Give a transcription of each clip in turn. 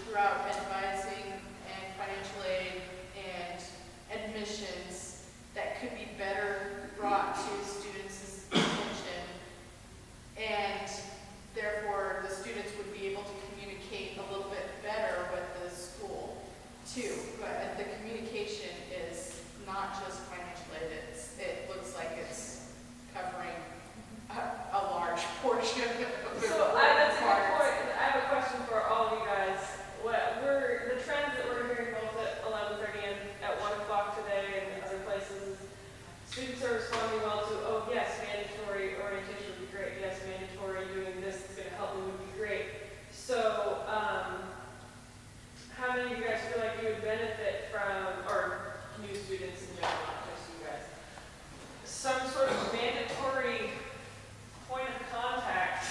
throughout advising and financial aid and admissions that could be better brought to students' attention, and therefore the students would be able to communicate a little bit better with the school too. But the communication is not just financial aid, it looks like it's covering a large portion of the So that's a good point. I have a question for all of you guys. The trends that we're hearing both at 11:30 and at 1 o'clock today and other places, students are responding well to, oh yes, mandatory orientation would be great. Yes, mandatory doing this is going to help me would be great. So, how many of you guys feel like you would benefit from, or new students in general, not just you guys, some sort of mandatory point of contact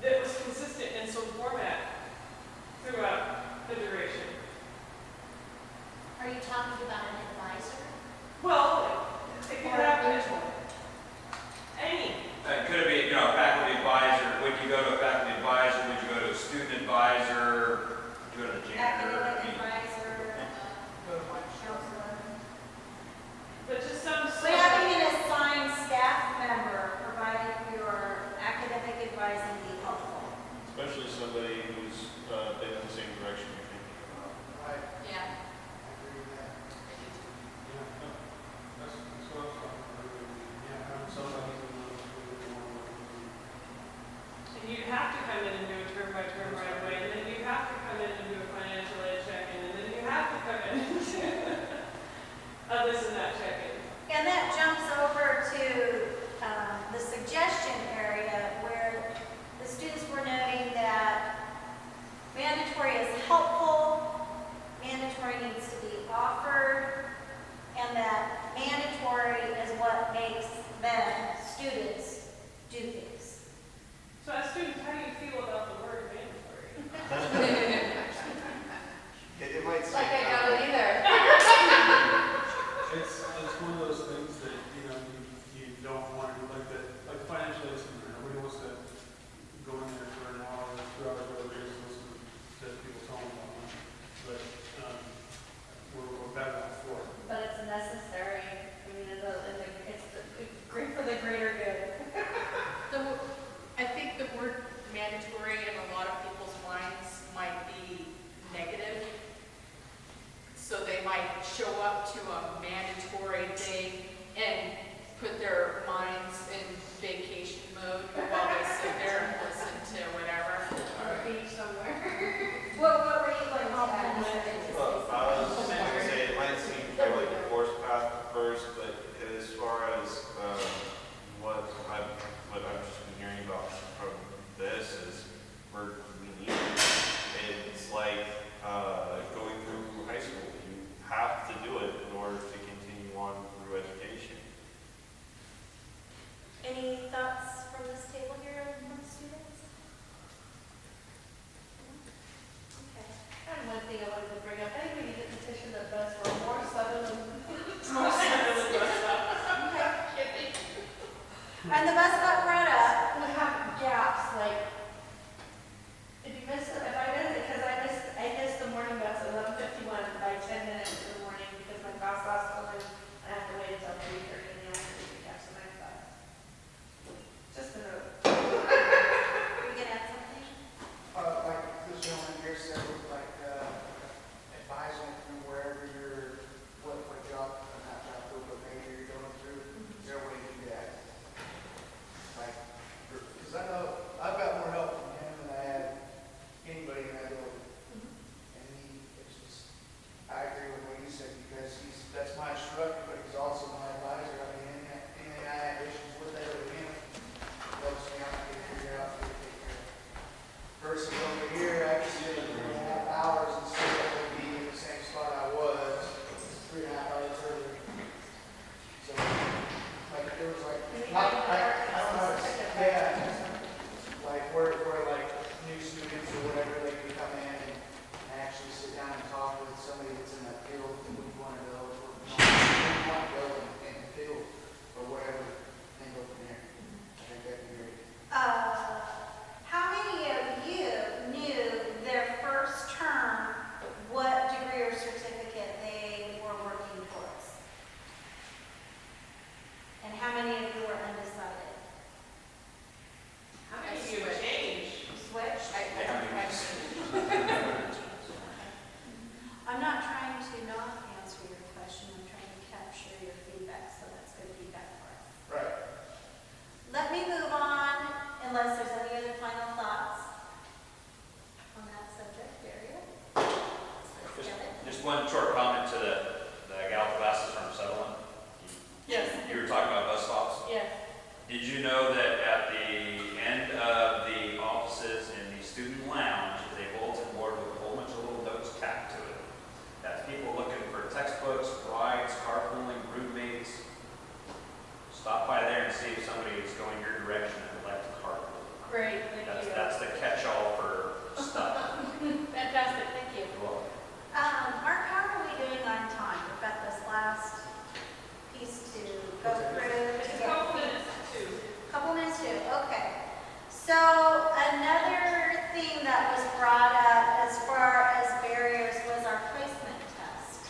that was consistent in some format throughout the duration? Are you talking about an advisor? Well, it could Or a happen. mentor? Any. Could it be, a faculty advisor? Would you go to a faculty advisor? Would you go to a student advisor? Would you go to the janitor? Academic advisor, counselor. But just some But sort of, having an assigned staff member providing for your academic advising be helpful. Especially somebody who's been in the same direction you're thinking about. Right, Yeah. I agree with that. That's what I was talking about. Yeah, having somebody who knows really want to do. and you'd have to come in and do a term by term right away, and then you have to come in and do a financial aid check-in, and then you have to come in and do a this and that check-in. And that jumps over to the suggestion area where the students were noting that mandatory is helpful, mandatory needs to be offered, and that mandatory is what makes them, students, do things. So as students, how do you feel about the word mandatory? It might Like I got it either. It's one of those things that, you don't want to do, like the financial aid center. Nobody wants to go in there for an hour or 2 hours, whatever it is, and listen to people telling about money. But, we're better off for it. But it's necessary. I mean, it's great for the greater good. I think the word mandatory in a lot of people's minds might be negative. So they might show up to a mandatory thing and put their minds in vacation mode while they sit there and listen to whatever. On the beach somewhere. What were you going to add? Well, I was just going to say, it might seem kind of like a force path at first, but as far as what I've just been hearing about from this is we need it. It's like going through high school. You have to do it in order to continue on through education. Any thoughts from this table here from students? Okay. And one thing I wanted to bring up, I think we need to petition the bus for more Sutherland. And the bus got brought up. We have gaps, like, if you miss, if I miss it, because I missed the morning bus at 11:51 by 10 minutes in the morning because my class lost one, and I have to wait until 3:30 in the afternoon to catch the next bus. Just a note. We can add something. Like this gentleman here said, advising through wherever you're, what job, not job, what major you're going through, is there a way to do that? Like, because I know I've got more help from him than I had anybody Just one short comment to the gal with glasses from Sutherland. Yes. You were talking about bus stops. Yes. Did you know that at the end of the offices in the student lounge is a bulletin board with a whole bunch of little notes tacked to it? That's people looking for textbooks, rides, carpooling, roommates. Stop by there and see if somebody is going your direction and would like to carpool. Great, thank you. That's the catch-all for stuff. Fantastic, thank you. Well, Mark, how are we doing on time? We've got this last piece to go through. It's a couple minutes too. Couple minutes too, okay. So another thing that was brought up as far as barriers was our placement test.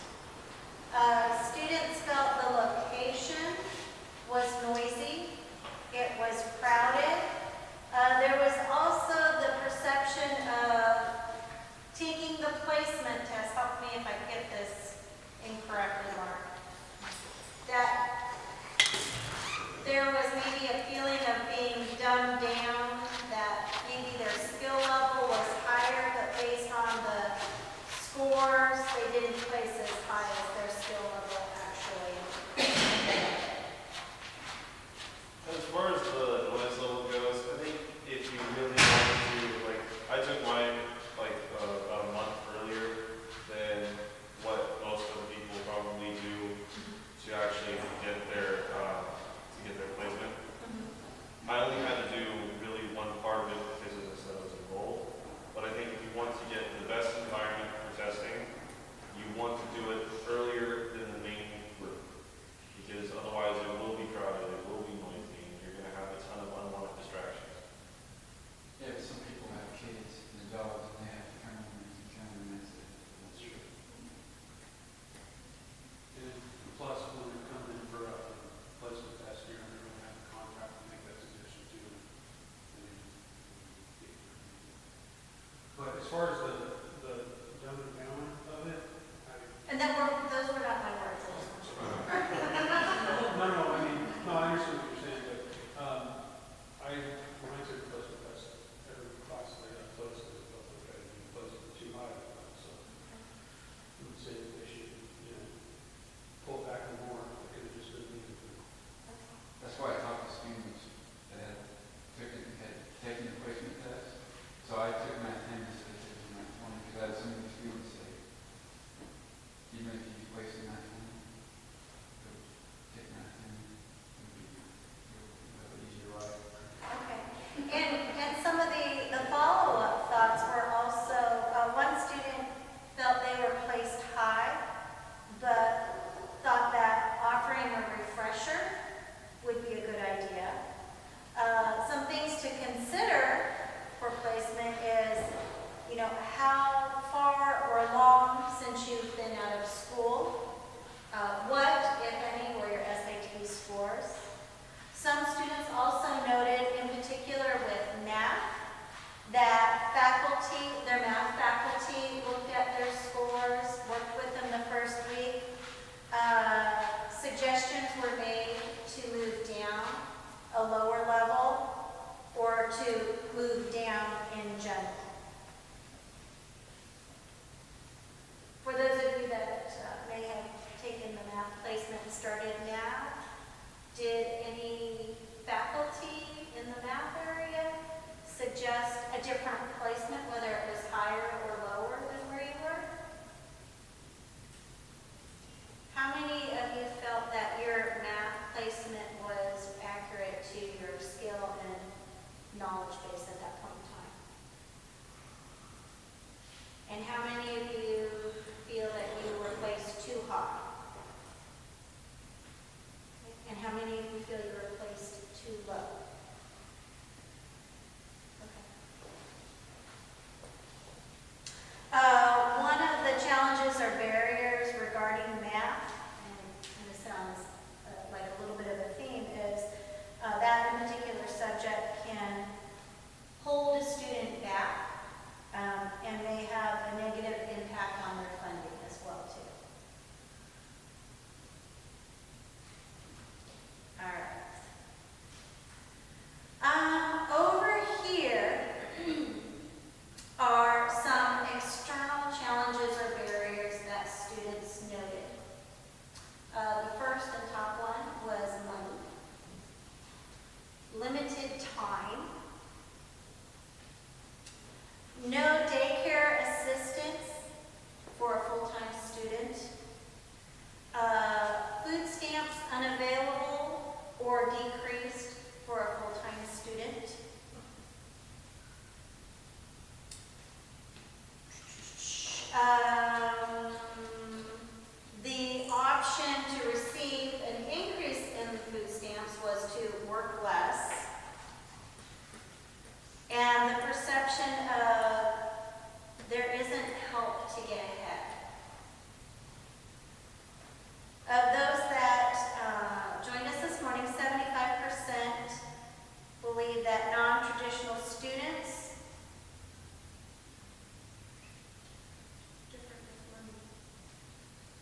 that non-traditional students,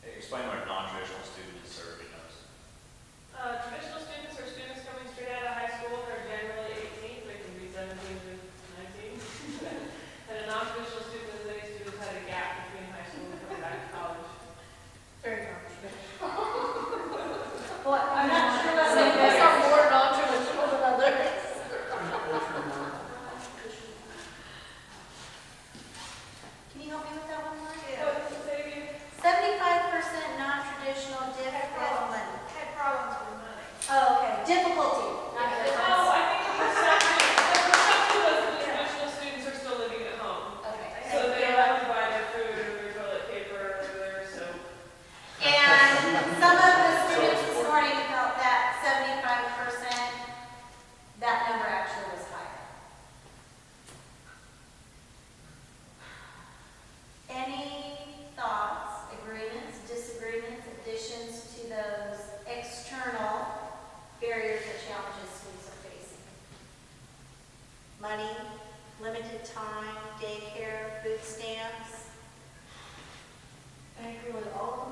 Explain what a non-traditional student is serving us. Traditional students are students coming straight out of high school. They're generally 18, they can be 17 to 19. And a non-traditional student is any student who's had a gap between high school and coming back to college. Very complicated. well, I'm not sure about Some the are more non-traditional than others. Can you help me with that one, Mark? What does it say again? 75% non-traditional difficulty. Had problems with money. Oh, okay, difficulty, not No, difference. I think the perception was that the traditional students are still living at home. Okay. So they don't have to buy their food or their toilet paper or their soap. And some of the students this morning felt that 75%, that number actually was higher. Any thoughts, agreements, disagreements, additions to those external barriers or challenges students are facing? Money, limited time, daycare, food stamps. I agree with all of them